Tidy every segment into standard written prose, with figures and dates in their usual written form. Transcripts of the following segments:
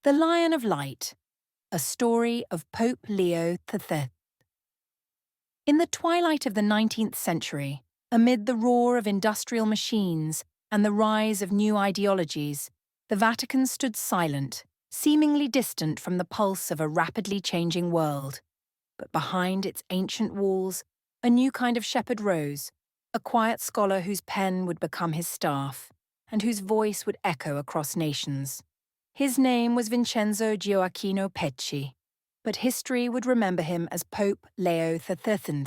The Lion of Light, a story of Pope Leo XIII. In the twilight of the 19th century, amid the roar of industrial machines and the rise of new ideologies, the Vatican stood silent, seemingly distant from the pulse of a rapidly changing world. But behind its ancient walls, a new kind of shepherd rose, a quiet scholar whose pen would become his staff, and whose voice would echo across nations. His name was Vincenzo Gioacchino Pecci, but history would remember him as Pope Leo XIII.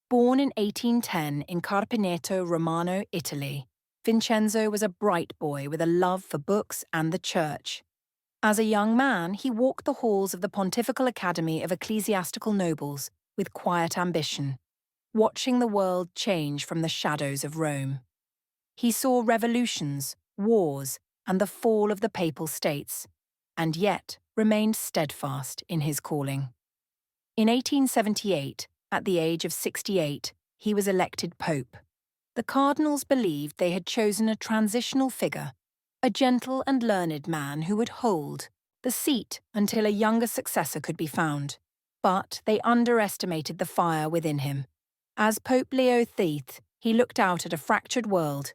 Born in 1810 in Carpineto Romano, Italy, Vincenzo was a bright boy with a love for books and the church. As a young man, he walked the halls of the Pontifical Academy of Ecclesiastical Nobles with quiet ambition, watching the world change from the shadows of Rome. He saw revolutions, wars, and the fall of the Papal States, and yet remained steadfast in his calling. In 1878, at the age of 68, he was elected Pope. The cardinals believed they had chosen a transitional figure, a gentle and learned man who would hold the seat until a younger successor could be found. But they underestimated the fire within him. As Pope Leo XIII, he looked out at a fractured world.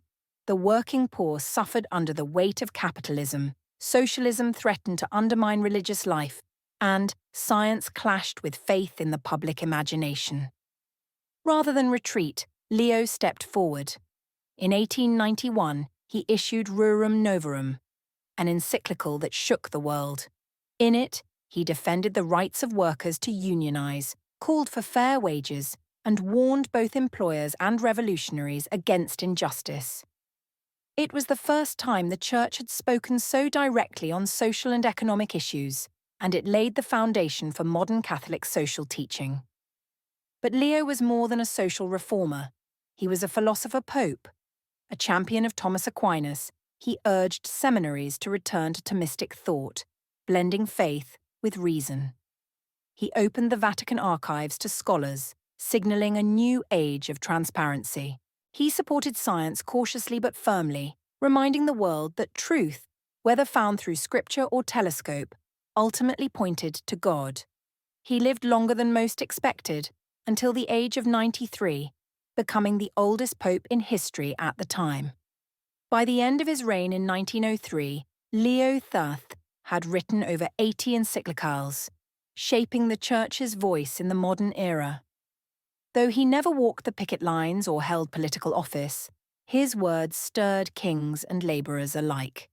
The working poor suffered under the weight of capitalism, socialism threatened to undermine religious life, and science clashed with faith in the public imagination. Rather than retreat, Leo stepped forward. In 1891, he issued Rerum Novarum, an encyclical that shook the world. In it, he defended the rights of workers to unionize, called for fair wages, and warned both employers and revolutionaries against injustice. It was the first time the Church had spoken so directly on social and economic issues, and it laid the foundation for modern Catholic social teaching. But Leo was more than a social reformer. He was a philosopher pope. A champion of Thomas Aquinas, he urged seminaries to return to Thomistic thought, blending faith with reason. He opened the Vatican archives to scholars, signaling a new age of transparency. He supported science cautiously but firmly, reminding the world that truth, whether found through scripture or telescope, ultimately pointed to God. He lived longer than most expected, until the age of 93, becoming the oldest pope in history at the time. By the end of his reign in 1903, Leo XIII had written over 80 encyclicals, shaping the Church's voice in the modern era. Though he never walked the picket lines or held political office, his words stirred kings and labourers alike.